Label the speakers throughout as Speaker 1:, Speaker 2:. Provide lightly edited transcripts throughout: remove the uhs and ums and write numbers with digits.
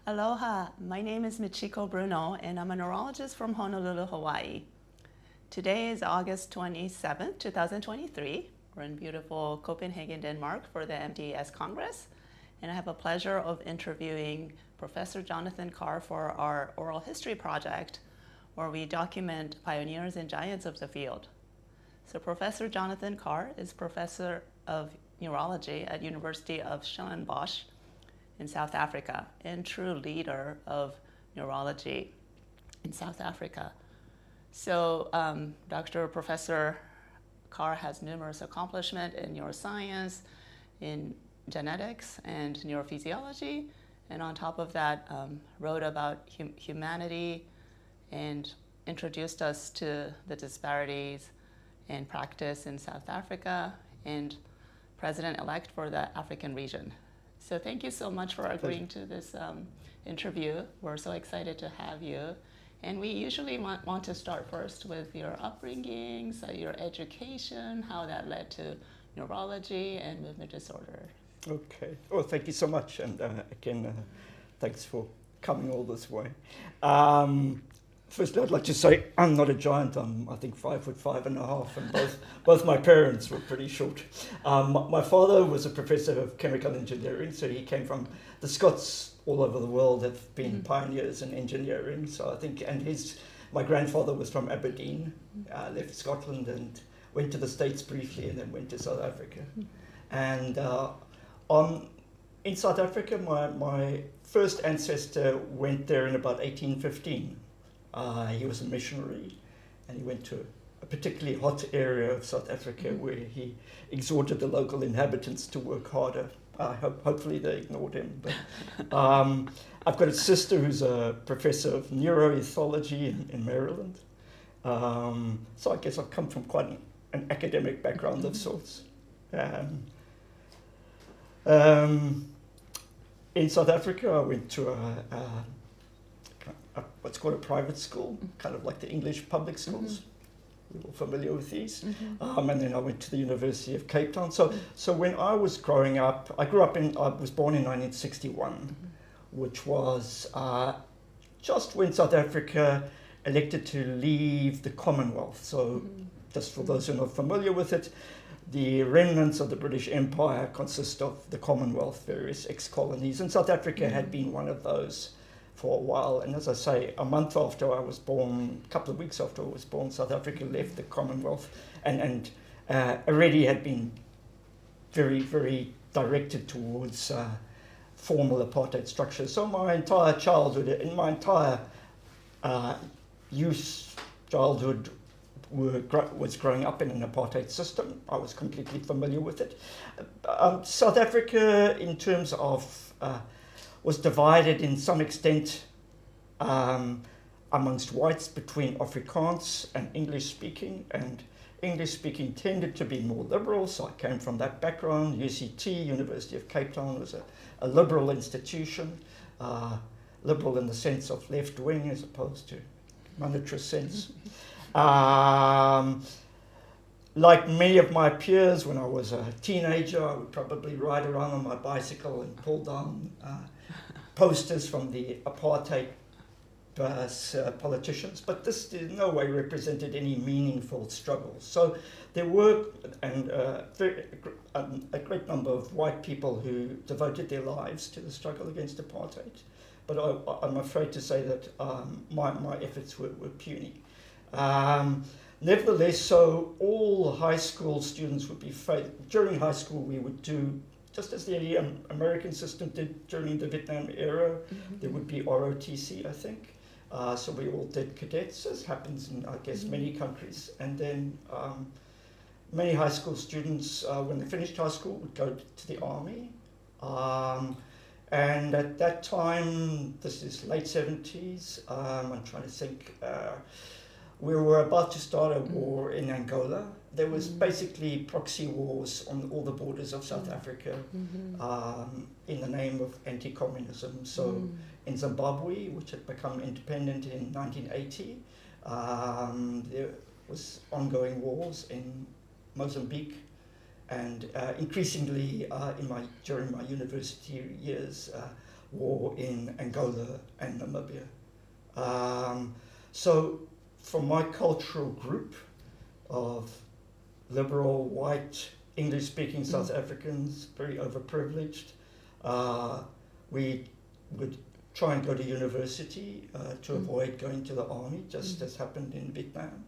Speaker 1: Aloha, my name is Michiko Bruno and I'm a neurologist from Honolulu, Hawaii. Today is August 27, 2023. We're in beautiful Copenhagen, Denmark for the MDS Congress, and I have a pleasure of interviewing Professor Jonathan Carr for our oral history project where we document pioneers and giants of the field. So Professor Jonathan Carr is Professor of Neurology at University of Stellenbosch in South Africa and true leader of neurology in South Africa. So Professor Carr has numerous accomplishments in neuroscience, in genetics and neurophysiology, and on top of that wrote about humanity and introduced us to the disparities in practice in South Africa and president-elect for the African region. So thank you so much for agreeing to this interview. We're so excited to have you. And we usually want to start first with your upbringing, so your education, how that led to neurology and movement disorder.
Speaker 2: Okay. Well, thank you so much. And again, thanks for coming all this way. Firstly, I'd like to say I'm not a giant. I'm, I think, 5'5.5", and both my parents were pretty short. My father was a professor of chemical engineering, so he came from the Scots all over the world have been pioneers in engineering. So I think, and my grandfather was from Aberdeen, left Scotland and went to the States briefly, and then went to South Africa. And in South Africa, my first ancestor went there in about 1815. He was a missionary, and he went to a particularly hot area of South Africa where he exhorted the local inhabitants to work harder. Hopefully they ignored him. But I've got a sister who's a professor of neuroethology in Maryland. So I guess I've come from quite an academic background of sorts. In South Africa, I went to what's called a private school, kind of like the English public schools. We're all familiar with these. And then I went to the University of Cape Town. So when I was growing up, I was born in 1961, which was just when South Africa elected to leave the Commonwealth. So just for those who are not familiar with it, the remnants of the British Empire consist of the Commonwealth, various ex-colonies, and South Africa had been one of those for a while. And as I say, a month after I was born, a couple of weeks after I was born, South Africa left the Commonwealth and already had been very, very directed towards formal apartheid structures. So my entire childhood, in my entire childhood, was growing up in an apartheid system. I was completely familiar with it. South Africa, in terms of was divided in some extent amongst whites between Afrikaans and English-speaking, and English-speaking tended to be more liberal, so I came from that background. UCT, University of Cape Town, was a liberal institution, liberal in the sense of left-wing as opposed to monetarist sense. Like many of my peers, when I was a teenager, I would probably ride around on my bicycle and pull down posters from the apartheid politicians, but this in no way represented any meaningful struggle. So there were a great number of white people who devoted their lives to the struggle against apartheid, but I'm afraid to say that my efforts were puny. Nevertheless, so all high school students would be during high school we would do, just as the American system did during the Vietnam era, there would be ROTC, I think. So we all did cadets, as happens in, I guess, many countries. And then many high school students, when they finished high school, would go to the army. And at that time, this is late 70s, I'm trying to think, we were about to start a war in Angola. There was basically proxy wars on all the borders of South Africa in the name of anti-communism. So in Zimbabwe, which had become independent in 1980, there was ongoing wars in Mozambique, and increasingly during my university years, war in Angola and Namibia. So from my cultural group of liberal, white, English-speaking South Africans, very overprivileged, we would try and go to university to avoid going to the army, just as happened in Vietnam.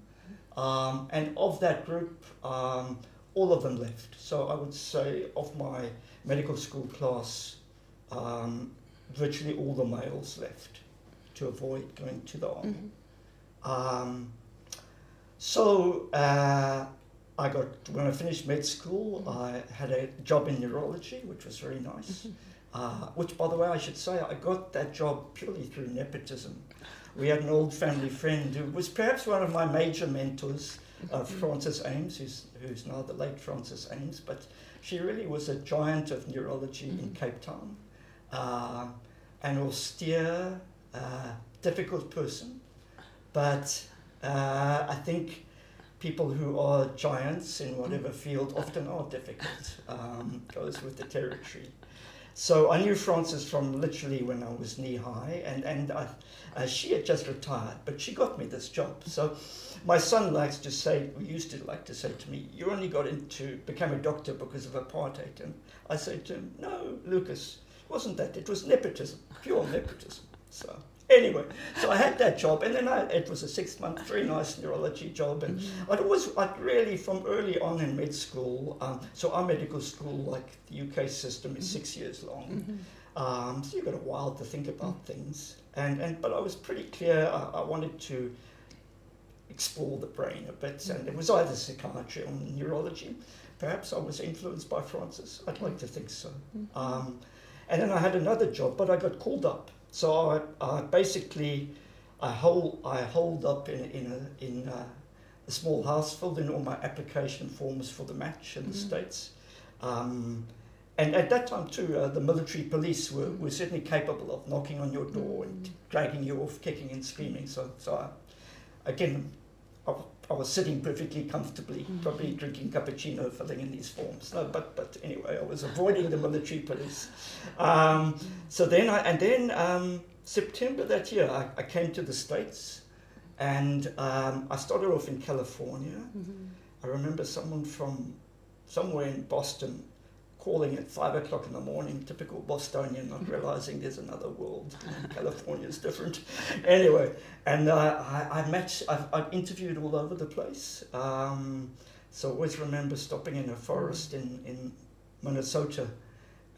Speaker 2: And of that group, all of them left. So I would say of my medical school class, virtually all the males left to avoid going to the army. When I finished med school, I had a job in neurology, which was very nice. Which, by the way, I should say, I got that job purely through nepotism. We had an old family friend who was perhaps one of my major mentors, Frances Ames, who's now the late Frances Ames, but she really was a giant of neurology in Cape Town. An austere, difficult person, but I think people who are giants in whatever field often are difficult, goes with the territory. So I knew Frances from literally when I was knee-high, and she had just retired, but she got me this job. So my son used to like to say to me, you only became a doctor because of apartheid. And I said to him, no, Lucas, it wasn't that, it was nepotism, pure nepotism. So anyway, so I had that job, and then it was a 6-month, very nice neurology job, and I'd really, from early on in med school, so our medical school, like the UK system, is 6 years long, so you've got a while to think about things, but I was pretty clear I wanted to explore the brain a bit, and it was either psychiatry or neurology. Perhaps I was influenced by Frances, I'd like to think so. And then I had another job, but I got called up. So I basically holed up in a small house, filled in all my application forms for the match in the States. And at that time too, the military police were certainly capable of knocking on your door and dragging you off, kicking and screaming. So I was sitting perfectly comfortably, probably drinking cappuccino, filling in these forms. No, but anyway, I was avoiding the military police. So then September that year, I came to the States, and I started off in California. I remember someone from somewhere in Boston calling at 5 o'clock in the morning, typical Bostonian, not realizing there's another world. California's different. Anyway, and I've interviewed all over the place. So I always remember stopping in a forest in Minnesota,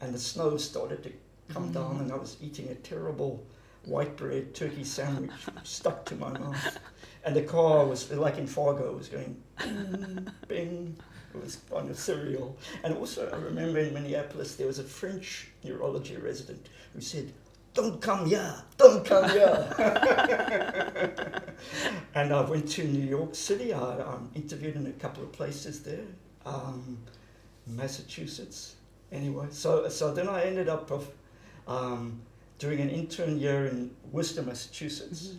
Speaker 2: and the snow started to come down, and I was eating a terrible white bread turkey sandwich stuck to my mouth. And the car was, like in Fargo, was going bing, bing. It was kind of cereal. And also I remember in Minneapolis there was a French neurology resident who said, don't come here, don't come here. And I went to New York City. I interviewed in a couple of places there, Massachusetts. Anyway, so then I ended up doing an intern year in Worcester, Massachusetts.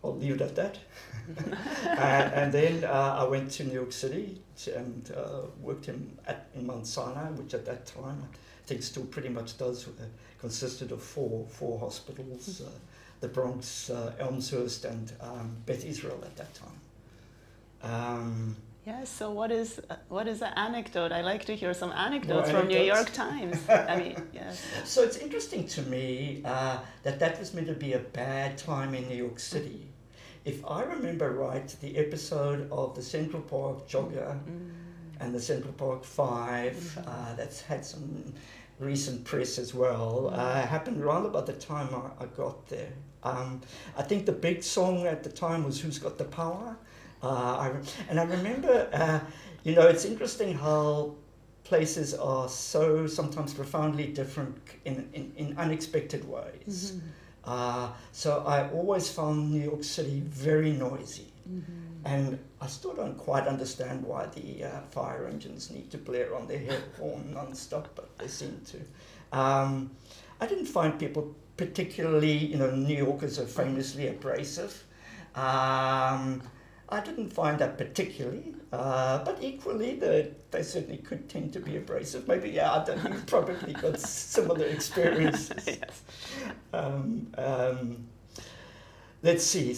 Speaker 2: I'll leave it at that. And then I went to New York City and worked in Mount Sinai, which at that time I think still pretty much does, consisted of four hospitals, the Bronx, Elmhurst, and Beth Israel at that time.
Speaker 1: Yes, so what is the anecdote? I like to hear some anecdotes from New York Times. I mean, yes.
Speaker 2: So it's interesting to me that was meant to be a bad time in New York City. If I remember right, the episode of the Central Park Jogger and the Central Park 5, that's had some recent press as well, happened around about the time I got there. I think the big song at the time was Who's Got the Power? I remember, it's interesting how places are so sometimes profoundly different in unexpected ways. So I always found New York City very noisy. And I still don't quite understand why the fire engines need to blare on their horn non-stop, but they seem to. I didn't find people particularly, New Yorkers are famously abrasive. I didn't find that particularly, but equally they certainly could tend to be abrasive. Maybe, yeah, I don't know, you've probably got similar experiences.
Speaker 1: Yes.
Speaker 2: Let's see.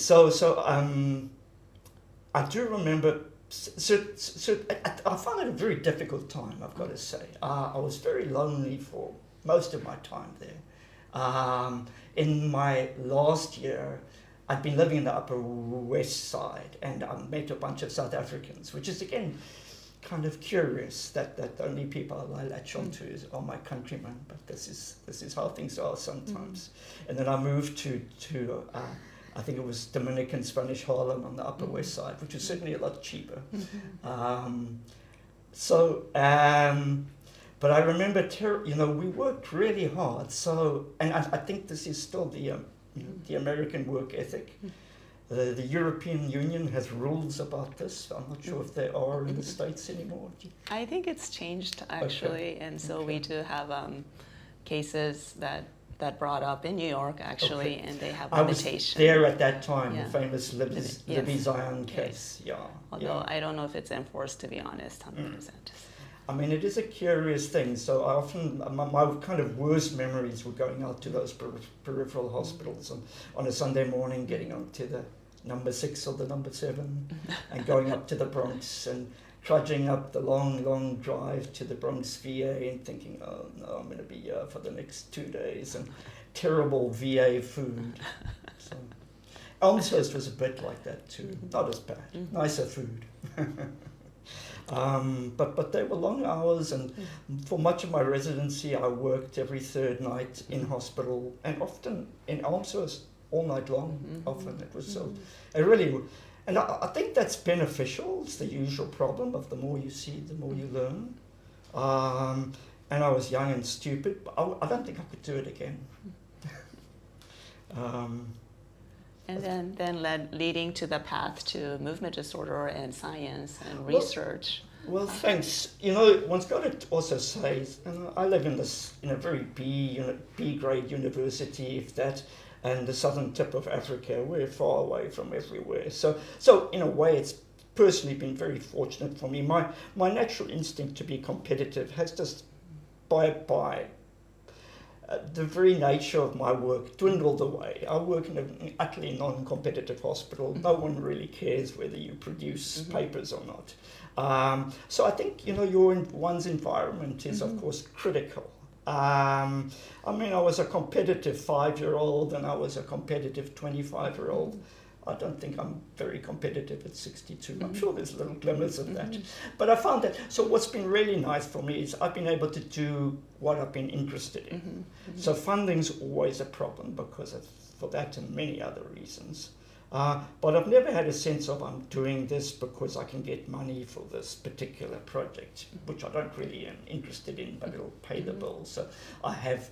Speaker 2: I do remember. I found it a very difficult time, I've got to say. I was very lonely for most of my time there. In my last year, I'd been living in the Upper West Side, and I met a bunch of South Africans, which is again kind of curious that the only people I latch onto are my countrymen. But this is how things are sometimes. And then I moved to I think it was Dominican Spanish Harlem on the Upper West Side, which was certainly a lot cheaper. But I remember, we worked really hard. And I think this is still the American work ethic. The European Union has rules about this. I'm not sure if they are in the States anymore.
Speaker 1: I think it's changed, actually. Okay. And so we do have cases that brought up in New York, actually, and they have limitations.
Speaker 2: I was there at that time, the famous Libby Zion case.
Speaker 1: Yes. Although I don't know if it's enforced, to be honest, 100%.
Speaker 2: I mean, it is a curious thing. So I often, my kind of worst memories were going out to those peripheral hospitals on a Sunday morning, getting on to the number 6 or the number 7 and going up to the Bronx and trudging up the long drive to the Bronx VA and thinking, oh no, I'm going to be here for the next 2 days, and terrible VA food. So Elmhurst was a bit like that too, not as bad, nicer food. But they were long hours, and for much of my residency I worked every third night in hospital, and often in Elmhurst all night long. Often it was so, it really. And I think that's beneficial. It's the usual problem of the more you see, the more you learn. And I was young and stupid, but I don't think I could do it again.
Speaker 1: And then leading to the path to movement disorder and science and research.
Speaker 2: Well, thanks. One's got to also say, I live in a very B grade university, if that. And the southern tip of Africa, we're far away from everywhere. So in a way, it's personally been very fortunate for me. My natural instinct to be competitive has just, by the very nature of my work, dwindled away. I work in an utterly non-competitive hospital. No one really cares whether you produce papers or not. So I think, one's environment is, of course, critical. I was a competitive 5-year-old and I was a competitive 25-year-old. I don't think I'm very competitive at 62. I'm sure there's little glimmers of that. But I found that, so what's been really nice for me is I've been able to do what I've been interested in. So funding's always a problem for that and many other reasons. But I've never had a sense of I'm doing this because I can get money for this particular project, which I don't really am interested in, but it'll pay the bills. So I have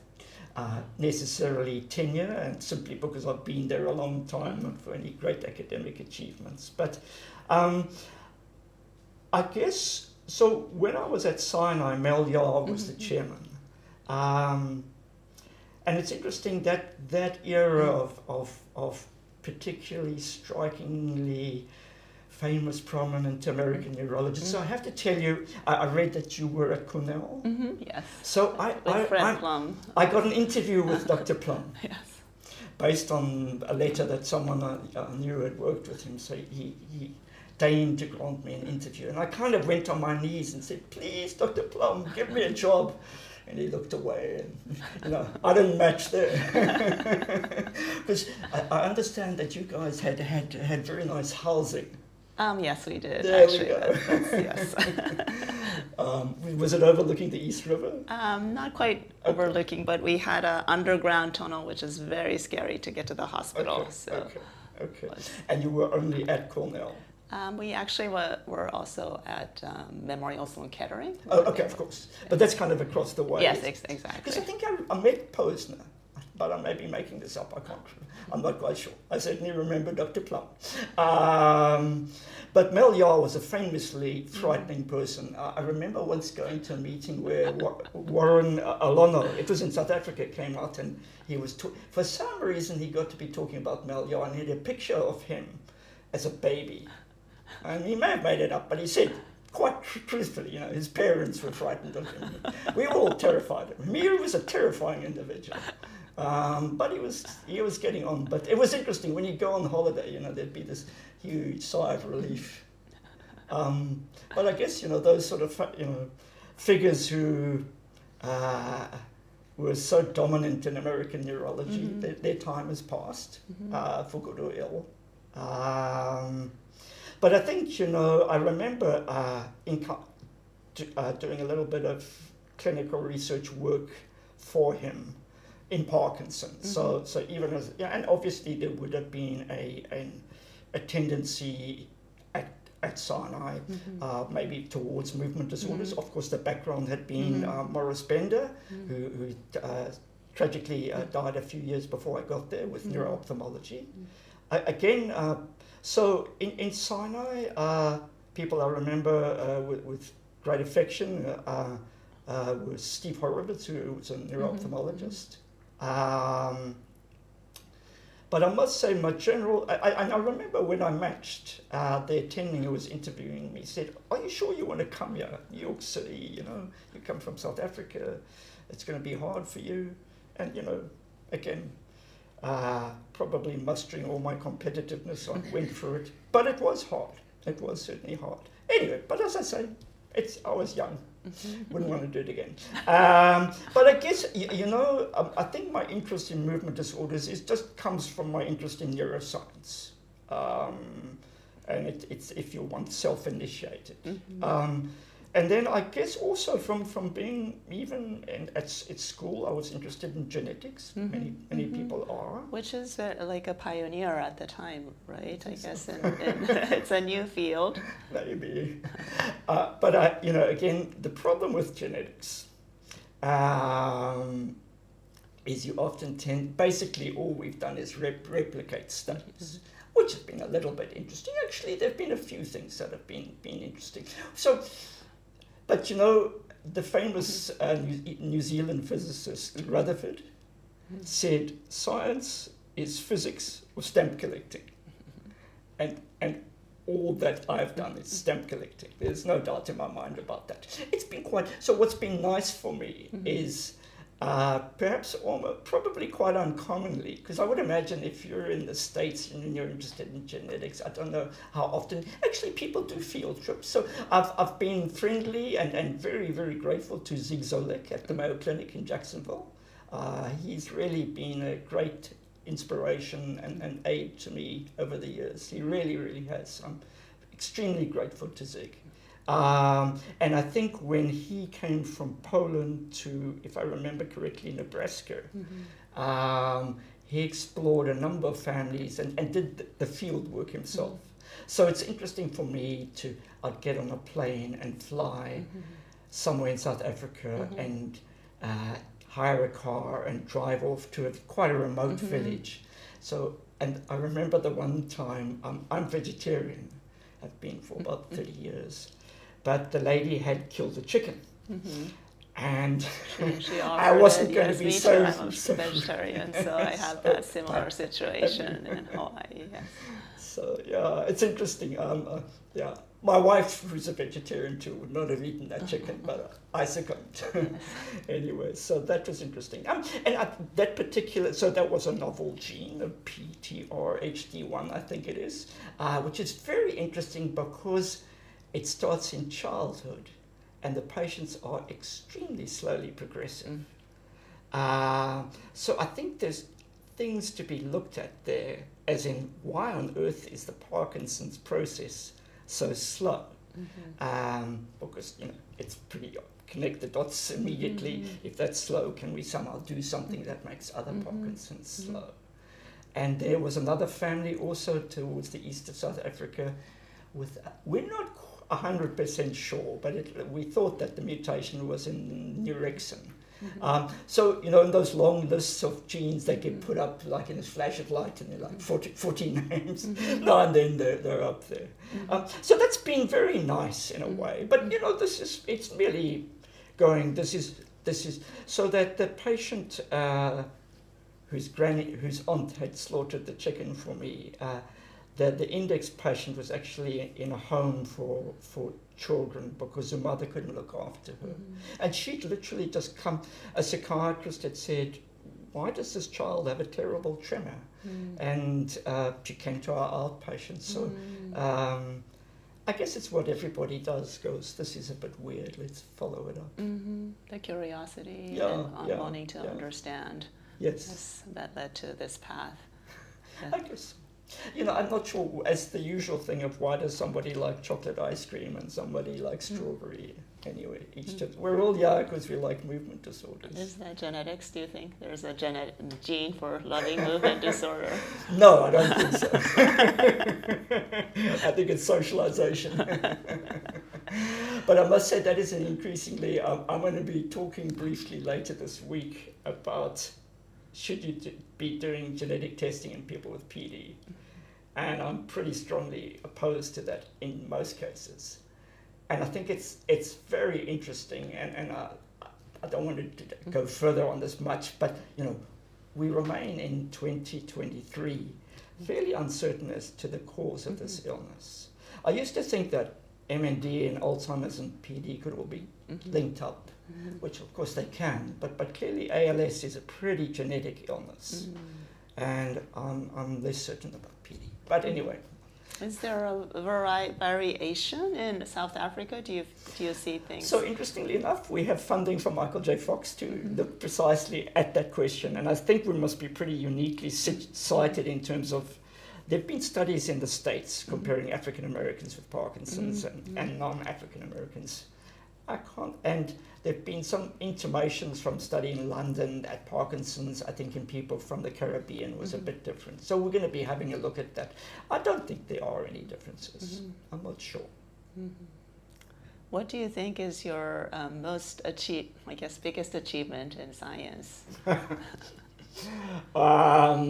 Speaker 2: necessarily tenure, and simply because I've been there a long time, not for any great academic achievements. But I guess, so when I was at Sinai, Mel Yar was the chairman. And it's interesting that era of particularly strikingly famous, prominent American neurologists. So I have to tell you, I read that you were at Cornell.
Speaker 1: Yes.
Speaker 2: So I got an interview with Dr. Plum.
Speaker 1: Yes.
Speaker 2: Based on a letter that someone I knew had worked with him. So he deigned to grant me an interview. And I kind of went on my knees and said, please, Dr. Plum, give me a job. And he looked away, and I didn't match there. Because I understand that you guys had very nice housing.
Speaker 1: Yes, we did.
Speaker 2: There
Speaker 1: actually.
Speaker 2: we go.
Speaker 1: Yes.
Speaker 2: Was it overlooking the East River?
Speaker 1: Not quite overlooking, but we had an underground tunnel, which is very scary to get to the hospital.
Speaker 2: Okay. And you were only at Cornell?
Speaker 1: We actually were also at Memorial Sloan Kettering.
Speaker 2: Oh, okay, of course. But that's kind of across the way.
Speaker 1: Yes, exactly.
Speaker 2: Because I think I met Posner, but I may be making this up. I'm not quite sure. I certainly remember Dr. Plum. But Mel Yar was a famously frightening person. I remember once going to a meeting where Warren Alono, it was in South Africa, came out, and he was, for some reason, he got to be talking about Mel Yar, and he had a picture of him as a baby. And he may have made it up, but he said, quite truthfully, you know, his parents were frightened of him. We were all terrified of him. He was a terrifying individual. But he was getting on. But it was interesting, when you go on holiday, you know, there'd be this huge sigh of relief. But I guess, you know, those sort of, you know, figures who were so dominant in American neurology, their time has passed, for good or ill. But I think, you know, I remember doing a little bit of clinical research work for him in Parkinson's. So even as, yeah, and obviously there would have been a tendency at Sinai, maybe towards movement disorders. Of course, the background had been Morris Bender, who tragically died a few years before I got there with neuro-ophthalmology. Again, so in Sinai, people I remember with great affection was Steve Horowitz, who was a neuro-ophthalmologist. But I must say, my general, I remember when I matched, the attending who was interviewing me said, "Are you sure you want to come here, New York City? You know, you come from South Africa, it's going to be hard for you." And, you know, again, probably mustering all my competitiveness, I went for it. But it was hard. It was certainly hard. Anyway, but as I say, I was young. Wouldn't want to do it again. But I guess, you know, I think my interest in movement disorders just comes from my interest in neuroscience. And it's, if you want, self-initiated. And then I guess also from being even at school, I was interested in genetics. Many people are.
Speaker 1: Which is like a pioneer at the time, right? I guess it's a new field.
Speaker 2: Maybe. But, you know, again, the problem with genetics is you often basically all we've done is replicate studies, which has been a little bit interesting. Actually, there have been a few things that have been interesting. So, but, you know, the famous New Zealand physicist Rutherford said, "Science is physics or stamp collecting." And all that I've done is stamp collecting. There's no doubt in my mind about that. It's been so what's been nice for me is perhaps probably quite uncommonly, because I would imagine if you're in the States and you're interested in genetics, I don't know how often, actually people do field trips. So I've been friendly and very, very grateful to Zig Zolek at the Mayo Clinic in Jacksonville. He's really been a great inspiration and aid to me over the years. He really, really has. I'm extremely grateful to Zig. And I think when he came from Poland to, if I remember correctly, Nebraska, he explored a number of families and did the field work himself. So it's interesting for me I'd get on a plane and fly somewhere in South Africa and hire a car and drive off to quite a remote village. So, and I remember the one time, I'm vegetarian, I've been for about 30 years. But the lady had killed a chicken, and I wasn't going to be so.
Speaker 1: I'm vegetarian, so I have that similar situation in Hawaii. Yes.
Speaker 2: So yeah, it's interesting. Yeah, my wife, who's a vegetarian too, would not have eaten that chicken, but I succumbed. Anyway, so that was interesting. And that particular, so that was a novel gene, a PTRHD1, I think it is, which is very interesting because it starts in childhood, and the patients are extremely slowly progressive. So I think there's things to be looked at there, as in why on earth is the Parkinson's process so slow? Because, you know, it's pretty connect the dots immediately. If that's slow, can we somehow do something that makes other Parkinson's slow? And there was another family also towards the east of South Africa with, we're not 100% sure, but we thought that the mutation was in neurexin. So, you know, in those long lists of genes, they get put up like in a flash of light, and they're like 40 names. Now and then they're up there. So that's been very nice in a way. But, you know, it's merely going, this is, so that the patient whose aunt had slaughtered the chicken for me, the index patient was actually in a home for children because her mother couldn't look after her. And she'd literally just come, a psychiatrist had said, why does this child have a terrible tremor? And she came to our outpatient. So I guess it's what everybody does, goes, this is a bit weird, let's follow it up.
Speaker 1: The curiosity and wanting to understand.
Speaker 2: Yes.
Speaker 1: That led to this path. Yeah.
Speaker 2: I guess. You know, I'm not sure, as the usual thing of why does somebody like chocolate ice cream and somebody like strawberry. Anyway, we're all because we like movement disorders.
Speaker 1: Is that genetics, do you think? There's a gene for loving movement disorder?
Speaker 2: No, I don't think so. I think it's socialization. But I must say that is an increasingly, I'm going to be talking briefly later this week about should you be doing genetic testing in people with PD. And I'm pretty strongly opposed to that in most cases. And I think it's very interesting, and I don't want to go further on this much, but you know, we remain in 2023 fairly uncertain as to the cause of this illness. I used to think that MND and Alzheimer's and PD could all be linked up, which of course they can, but clearly ALS is a pretty genetic illness, and I'm less certain about PD. But anyway.
Speaker 1: Is there a variation in South Africa? Do you see things?
Speaker 2: So interestingly enough, we have funding from Michael J. Fox to look precisely at that question, and I think we must be pretty uniquely cited in terms of there have been studies in the States comparing African Americans with Parkinson's and non-African Americans. And there have been some intimations from study in London that Parkinson's, I think in people from the Caribbean, was a bit different. So we're going to be having a look at that. I don't think there are any differences. I'm not sure.
Speaker 1: What do you think is your biggest achievement in science?
Speaker 2: I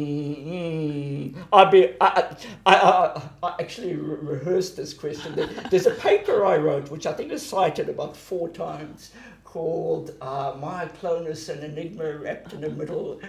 Speaker 2: actually rehearsed this question. There's a paper I wrote, which I think is cited about 4 times, called Myoclonus, an enigma wrapped in a riddle,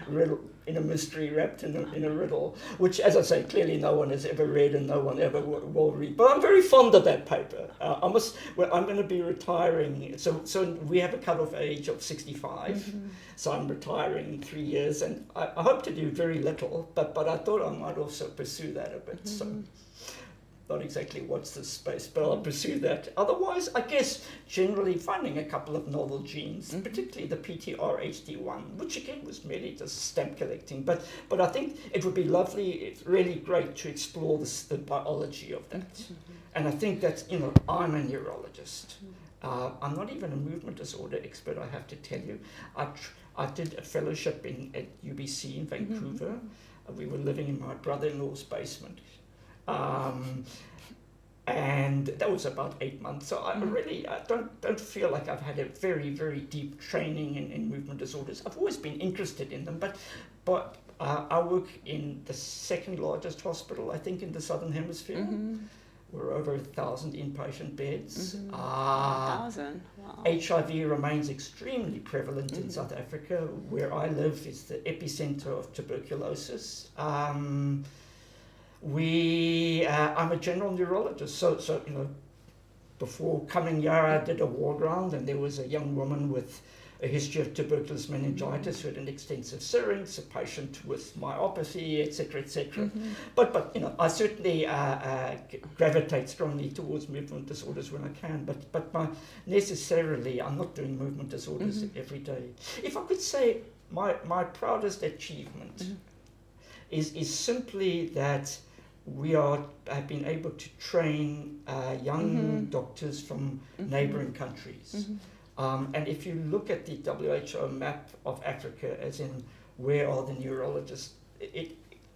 Speaker 2: in a mystery wrapped in a riddle, which, as I say, clearly no one has ever read and no one ever will read. But I'm very fond of that paper. I'm going to be retiring. So we have a cut-off age of 65. So I'm retiring in 3 years, and I hope to do very little, but I thought I might also pursue that a bit. So not exactly what's the space, but I'll pursue that. Otherwise, I guess generally finding a couple of novel genes, particularly the PTRHD1, which again was merely just stamp collecting. But I think it would be lovely, it's really great to explore the biology of that. And I think that, you know, I'm a neurologist. I'm not even a movement disorder expert, I have to tell you. I did a fellowship at UBC in Vancouver. We were living in my brother-in-law's basement. And that was about 8 months. So I don't feel like I've had a very, very deep training in movement disorders. I've always been interested in them, but I work in the second largest hospital, I think, in the Southern Hemisphere. We're over 1,000 inpatient beds.
Speaker 1: 1,000, wow.
Speaker 2: HIV remains extremely prevalent in South Africa. Where I live is the epicenter of tuberculosis. I'm a general neurologist, so you know, before coming here, I did a ward round, and there was a young woman with a history of tuberculous meningitis who had an extensive syrinx, a patient with myopathy, etc., etc. But you know, I certainly gravitate strongly towards movement disorders when I can. But necessarily, I'm not doing movement disorders every day. If I could say, my proudest achievement is simply that we have been able to train young doctors from neighboring countries. And if you look at the WHO map of Africa, as in where are the neurologists,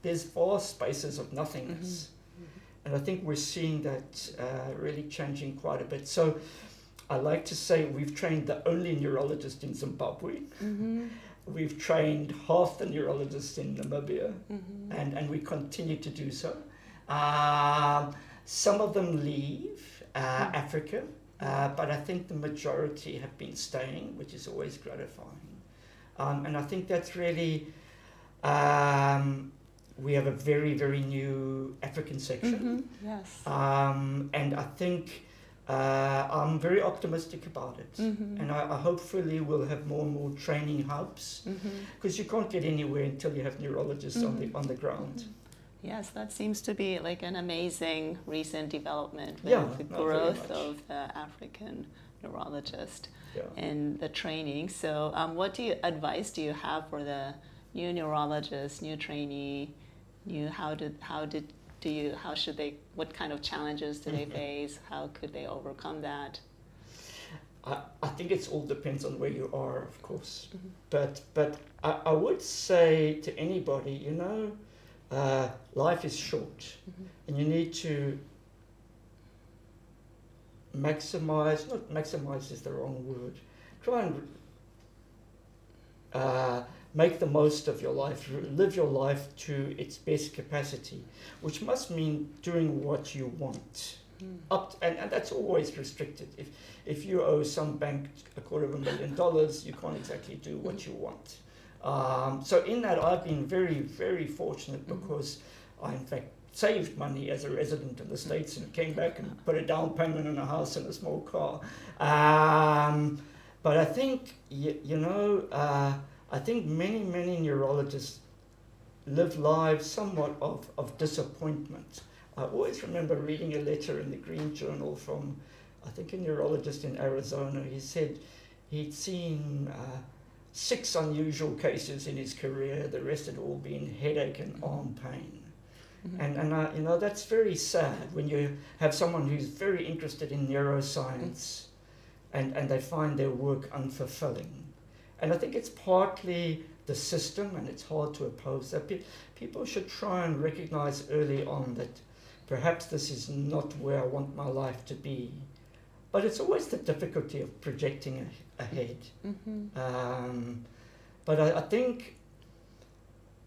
Speaker 2: there's vast spaces of nothingness. And I think we're seeing that really changing quite a bit. So I like to say we've trained the only neurologist in Zimbabwe. We've trained half the neurologists in Namibia, and we continue to do so. Some of them leave Africa, but I think the majority have been staying, which is always gratifying. And I think that's really we have a very, very new African section.
Speaker 1: Yes.
Speaker 2: And I think I'm very optimistic about it. And I hopefully will have more and more training hubs, because you can't get anywhere until you have neurologists on the ground.
Speaker 1: Yes, that seems to be like an amazing recent development with
Speaker 2: Yeah,
Speaker 1: the
Speaker 2: no,
Speaker 1: growth of the African neurologist and the training. So what advice do you have for the new neurologist, new trainee, what kind of challenges do they face? How could they overcome that?
Speaker 2: I think it all depends on where you are, of course. But I would say to anybody, you know, life is short, and you need to maximize, not maximize is the wrong word, try and make the most of your life, live your life to its best capacity, which must mean doing what you want. And that's always restricted. If you owe some bank $250,000, you can't exactly do what you want. So in that, I've been very, very fortunate, because I, in fact, saved money as a resident in the States and came back and put a down payment on a house and a small car. But I think, I think many neurologists live lives somewhat of disappointment. I always remember reading a letter in the Green Journal from, I think, a neurologist in Arizona. He said he'd seen 6 unusual cases in his career. The rest had all been headache and arm pain. And that's very sad when you have someone who's very interested in neuroscience and they find their work unfulfilling. And I think it's partly the system, and it's hard to oppose that. People should try and recognize early on that perhaps this is not where I want my life to be. But it's always the difficulty of projecting ahead. But I think,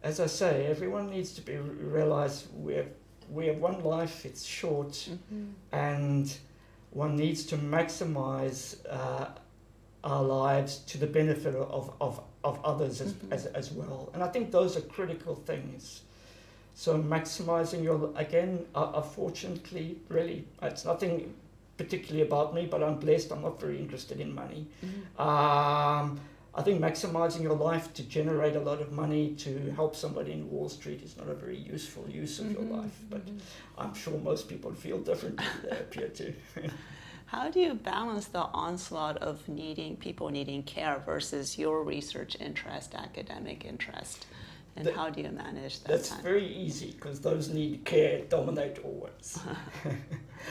Speaker 2: as I say, everyone needs to realize we have one life, it's short, and one needs to maximize our lives to the benefit of others as well. And I think those are critical things. So maximizing fortunately, really, it's nothing particularly about me, but I'm blessed. I'm not very interested in money. I think maximizing your life to generate a lot of money to help somebody in Wall Street is not a very useful use of your life, but I'm sure most people feel differently. They appear to.
Speaker 1: How do you balance the onslaught of people needing care versus your research interest, academic interest? And how do you manage that?
Speaker 2: That's very easy, because those need care dominate always.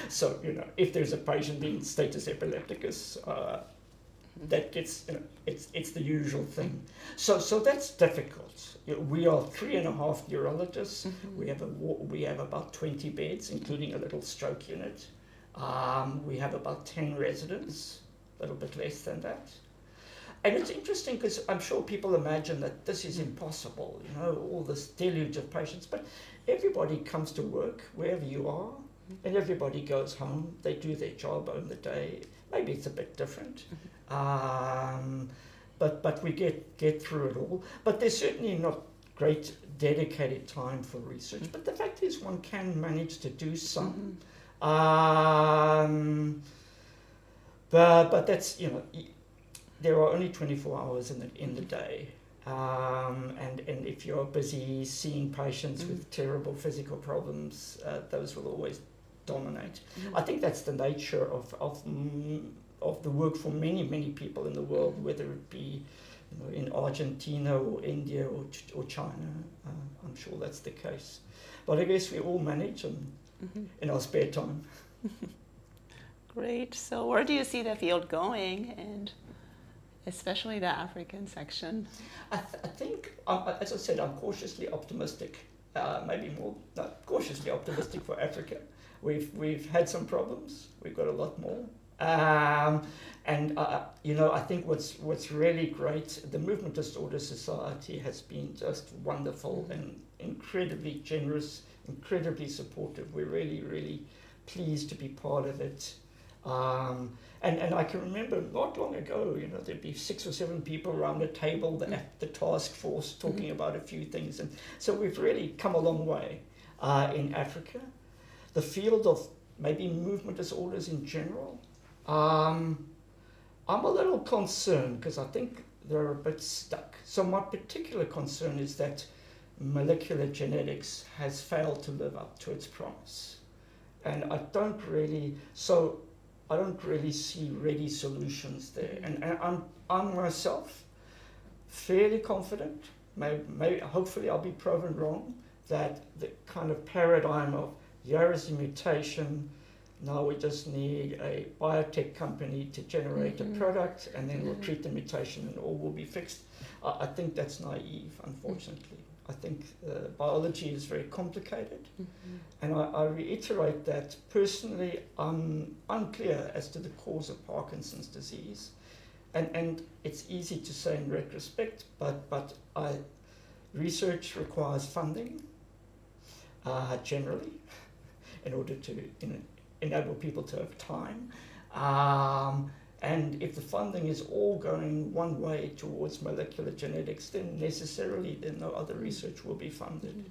Speaker 2: So, if there's a patient in status epilepticus, that gets, it's the usual thing. So that's difficult. We are 3.5 neurologists. We have about 20 beds, including a little stroke unit. We have about 10 residents, a little bit less than that. And it's interesting, because I'm sure people imagine that this is impossible, all this deluge of patients, but everybody comes to work wherever you are, and everybody goes home. They do their job on the day. Maybe it's a bit different, but we get through it all. But there's certainly not great dedicated time for research, but the fact is one can manage to do some. But that's, there are only 24 hours in the day, and if you're busy seeing patients with terrible physical problems, those will always dominate. I think that's the nature of the work for many people in the world, whether it be in Argentina or India or China. I'm sure that's the case. But I guess we all manage in our spare time.
Speaker 1: Great. So where do you see the field going, and especially the African section?
Speaker 2: I think, as I said, I'm cautiously optimistic. Cautiously optimistic for Africa. We've had some problems. We've got a lot more. And I think what's really great, the Movement Disorder Society has been just wonderful and incredibly generous, incredibly supportive. We're really, really pleased to be part of it. And I can remember not long ago, you know, there'd be 6 or 7 people around the table at the task force talking about a few things. And so we've really come a long way in Africa. The field of maybe movement disorders in general, I'm a little concerned because I think they're a bit stuck. So my particular concern is that molecular genetics has failed to live up to its promise. And I don't really see ready solutions there. And I'm myself fairly confident, maybe hopefully I'll be proven wrong, that the kind of paradigm of here is a mutation, now we just need a biotech company to generate a product and then we'll treat the mutation and all will be fixed. I think that's naive, unfortunately. I think biology is very complicated, and I reiterate that personally I'm unclear as to the cause of Parkinson's disease, and it's easy to say in retrospect, but research requires funding generally in order to enable people to have time. And if the funding is all going one way towards molecular genetics, then necessarily no other research will be funded.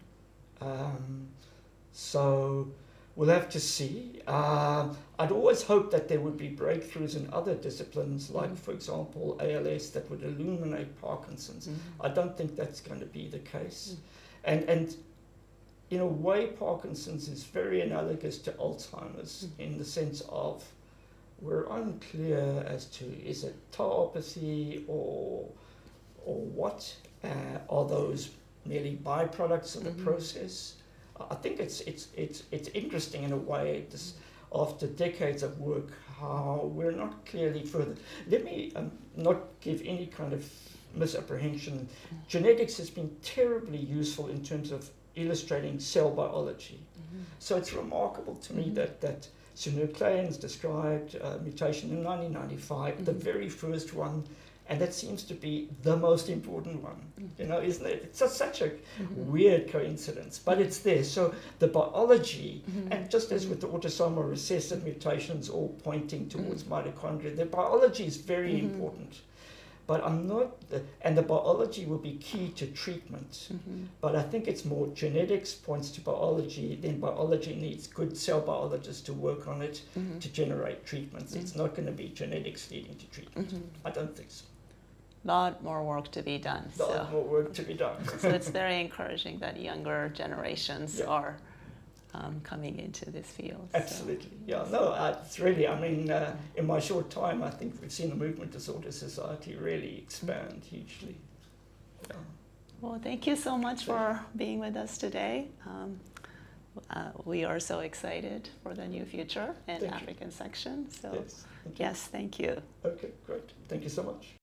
Speaker 2: So we'll have to see. I'd always hoped that there would be breakthroughs in other disciplines, like, for example, ALS, that would illuminate Parkinson's. I don't think that's going to be the case. And in a way, Parkinson's is very analogous to Alzheimer's in the sense of we're unclear as to is it tauopathy or what are those merely byproducts of the process. I think it's interesting in a way, after decades of work, how we're not clearly further. Let me not give any kind of misapprehension. Genetics has been terribly useful in terms of illustrating cell biology. So it's remarkable to me that Synucleins described mutation in 1995, the very first one, and that seems to be the most important one. You know, isn't it? It's such a weird coincidence, but it's there. So the biology, and just as with the autosomal recessive mutations all pointing towards mitochondria, the biology is very important. But and the biology will be key to treatment. But I think it's more genetics points to biology, then biology needs good cell biologists to work on it to generate treatments. It's not going to be genetics leading to treatment. I don't think so.
Speaker 1: A lot more work to be done.
Speaker 2: More work to be done.
Speaker 1: So it's very encouraging that younger generations are coming into this field.
Speaker 2: Absolutely. So. Yeah, no, it's really, I mean, in my short time, I think we've seen the Movement Disorder Society really expand hugely. Yeah.
Speaker 1: Well, thank you so much for being with us today. We are so excited for the new future in African section. So, yes, thank you.
Speaker 2: Okay, great. Thank you so much.